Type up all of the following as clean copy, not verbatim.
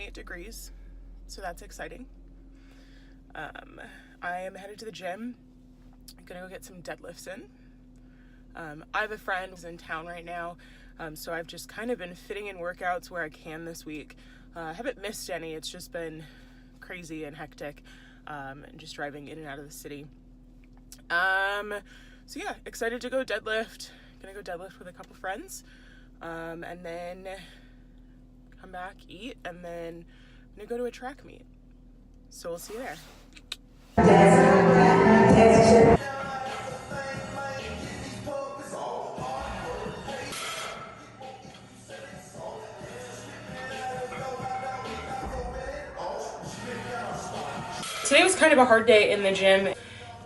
28 degrees, so that's exciting. I am headed to the gym. I'm gonna go get some deadlifts in. I have a friend who's in town right now, so I've just kind of been fitting in workouts where I can this week. I haven't missed any. It's just been crazy and hectic, and just driving in and out of the city. So yeah, excited to go deadlift. Gonna go deadlift with a couple friends, and then come back, eat, and then I'm gonna go to a track meet. So we'll see you there. Today was kind of a hard day in the gym.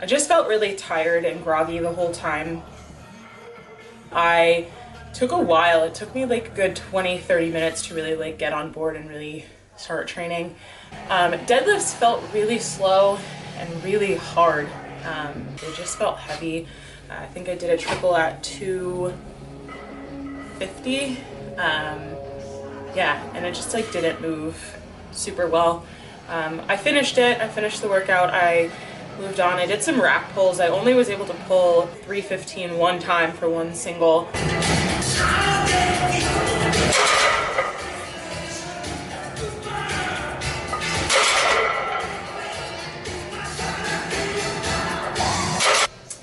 I just felt really tired and groggy the whole time. I took a while. It took me like a good 20-30 minutes to really like get on board and really start training. Deadlifts felt really slow and really hard. They just felt heavy. I think I did a triple at 250. Yeah, and it just like didn't move super well. I finished it. I finished the workout. I moved on. I did some rack pulls. I only was able to pull 315 one time for one single.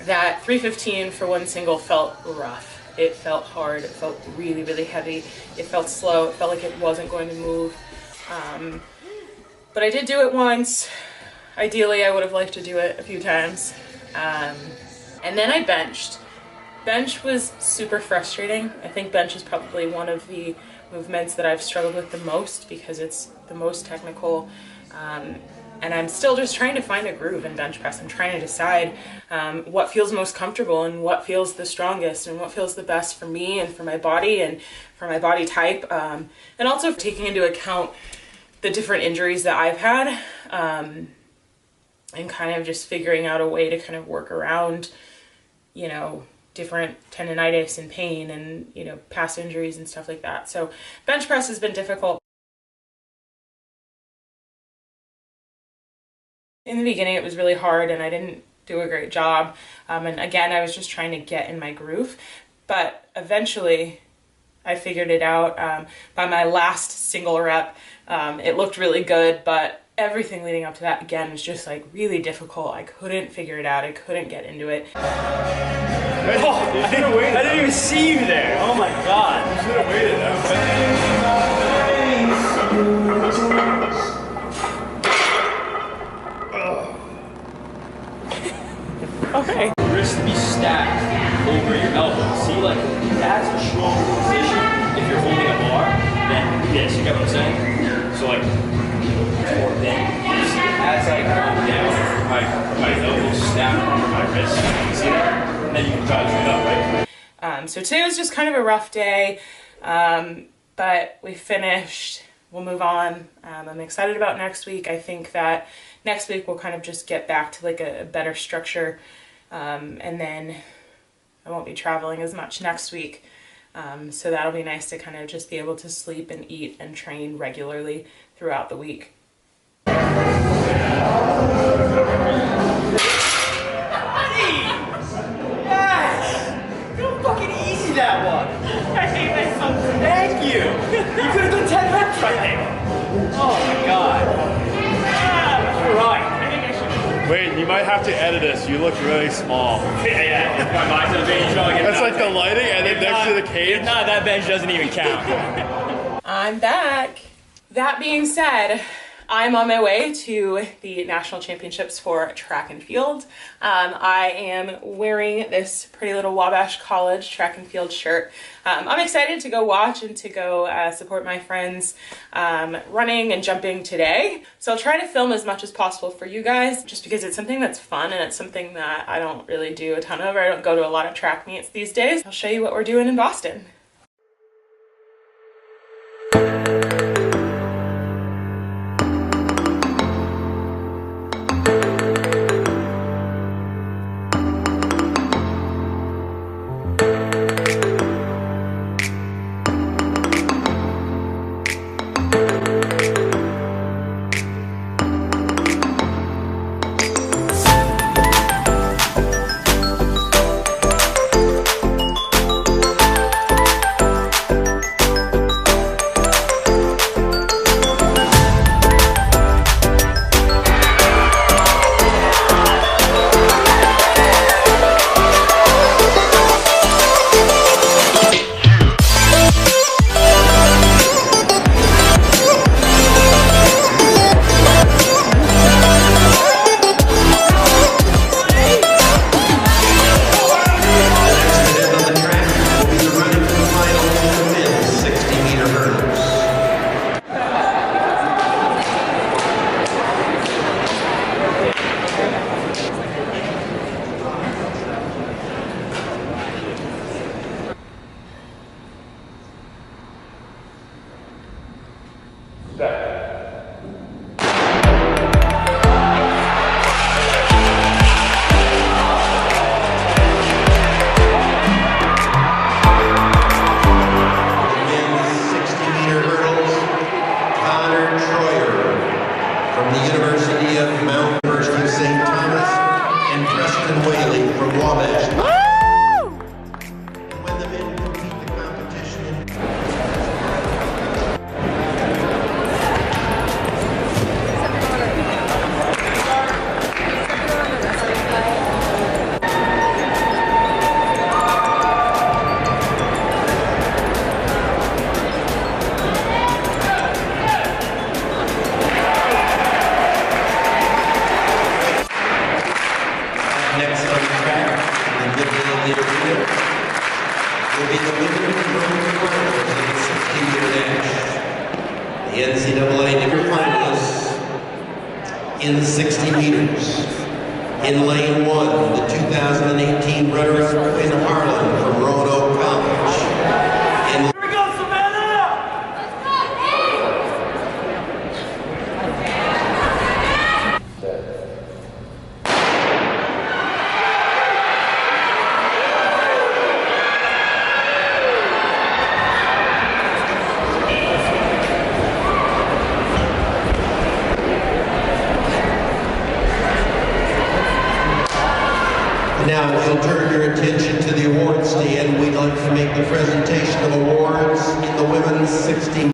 That 315 for one single felt rough. It felt hard. It felt really, really heavy. It felt slow. It felt like it wasn't going to move. But I did do it once. Ideally, I would have liked to do it a few times. And then I benched. Bench was super frustrating. I think bench is probably one of the movements that I've struggled with the most because it's the most technical. And I'm still just trying to find a groove in bench press. I'm trying to decide what feels most comfortable and what feels the strongest and what feels the best for me and for my body and for my body type. And also taking into account the different injuries that I've had, and kind of just figuring out a way to kind of work around, you know, different tendonitis and pain and, you know, past injuries and stuff like that. So bench press has been difficult. In the beginning, it was really hard and I didn't do a great job. And again, I was just trying to get in my groove, but eventually I figured it out. By my last single rep, it looked really good, but everything leading up to that, again, was just like really difficult. I couldn't figure it out. I couldn't get into it. Oh, I didn't even see you there. Oh my God. You should have waited Okay. Wrist to be stacked over your elbow. See, like, that's a strong position. If you're holding a bar, then yes, you get what I'm saying? So, like, as I come down, my elbow stacked over my wrist. See that? And then you can try to straight up, right? So today was just kind of a rough day, but we finished. We'll move on. I'm excited about next week. I think that next week we'll kind of just get back to like a better structure, and then I won't be traveling as much next week. So that'll be nice to kind of just be able to sleep and eat and train regularly throughout the week. That one. I hate myself. Thank you. You could have done 10 reps right there. Oh my God. You're right. I think I should. Wait, you might have to edit this. You look really small. Yeah. My biceps being strong. That's like the lighting and then next to the cage. If not, that bench doesn't even count. I'm back. That being said, I'm on my way to the National Championships for track and field. I am wearing this pretty little Wabash College track and field shirt. I'm excited to go watch and to go support my friends running and jumping today. So I'll try to film as much as possible for you guys, just because it's something that's fun and it's something that I don't really do a ton of. I don't go to a lot of track meets these days. I'll show you what we're doing in Boston. The NCAA finalists in 60 meters. In lane 1, the 2018 runner-up Quinn Harlan from Roanoke College. Here we go, Savannah! Now, if you'll turn your attention to the award stand, we'd like to make the presentation of awards in the women's 16.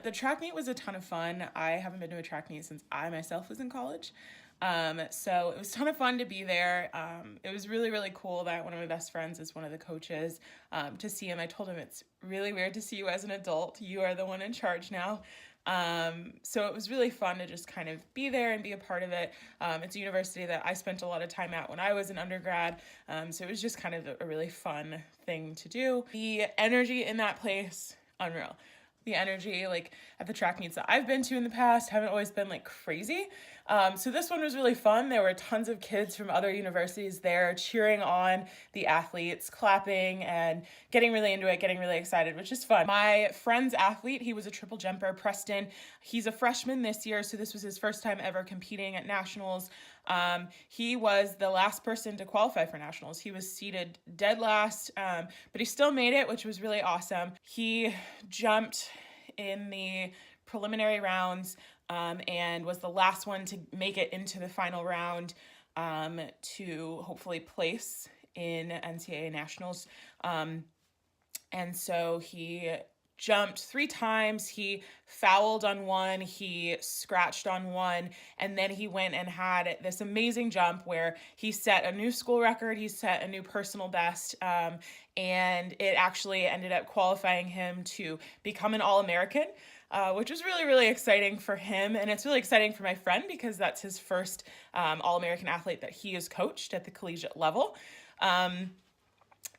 The track meet was a ton of fun. I haven't been to a track meet since I myself was in college. So it was a ton of fun to be there. It was really, really cool that one of my best friends is one of the coaches. To see him, I told him it's really weird to see you as an adult. You are the one in charge now. So it was really fun to just kind of be there and be a part of it. It's a university that I spent a lot of time at when I was an undergrad. So it was just kind of a really fun thing to do. The energy in that place, unreal. The energy like at the track meets that I've been to in the past haven't always been like crazy. So this one was really fun. There were tons of kids from other universities there cheering on the athletes, clapping and getting really into it, getting really excited, which is fun. My friend's athlete, he was a triple jumper, Preston. He's a freshman this year, so this was his first time ever competing at nationals. He was the last person to qualify for nationals. He was seated dead last, but he still made it, which was really awesome. He jumped in the preliminary rounds and was the last one to make it into the final round to hopefully place in NCAA Nationals. And so he jumped 3 times, he fouled on one, he scratched on one, and then he went and had this amazing jump where he set a new school record, he set a new personal best, and it actually ended up qualifying him to become an All-American. which was really, really exciting for him. And it's really exciting for my friend because that's his first All-American athlete that he has coached at the collegiate level.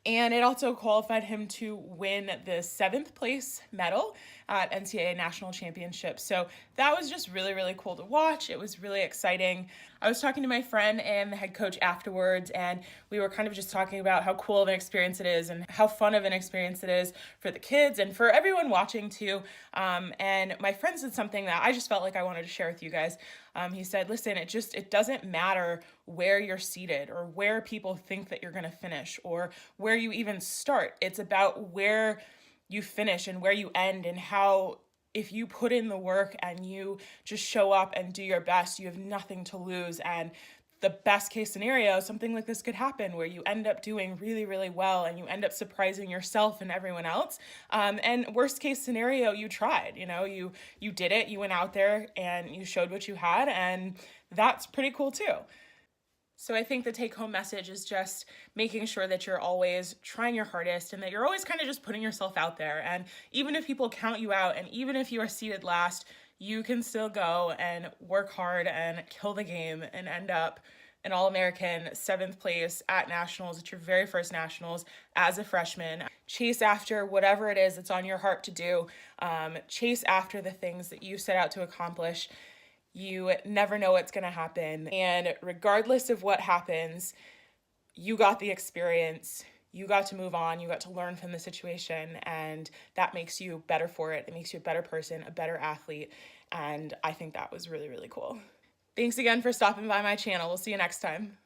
And it also qualified him to win the 7th place medal at NCAA National Championships. So that was just really, really cool to watch. It was really exciting. I was talking to my friend and the head coach afterwards, and we were kind of just talking about how cool of an experience it is and how fun of an experience it is for the kids and for everyone watching too. And my friend said something that I just felt like I wanted to share with you guys. He said, listen, it doesn't matter where you're seated or where people think that you're going to finish or where you even start. It's about where you finish and where you end, and how if you put in the work and you just show up and do your best, you have nothing to lose. And the best case scenario, something like this could happen where you end up doing really, really well and you end up surprising yourself and everyone else. And worst case scenario, you tried, you did it, you went out there and you showed what you had, and that's pretty cool too. So I think the take-home message is just making sure that you're always trying your hardest and that you're always kind of just putting yourself out there. And even if people count you out and even if you are seated last, you can still go and work hard and kill the game and end up an All-American 7th place at nationals, at your very first nationals as a freshman. Chase after whatever it is that's on your heart to do. Chase after the things that you set out to accomplish. You never know what's going to happen. And regardless of what happens, you got the experience, you got to move on, you got to learn from the situation, and that makes you better for it. It makes you a better person, a better athlete. And I think that was really, really cool. Thanks again for stopping by my channel. We'll see you next time.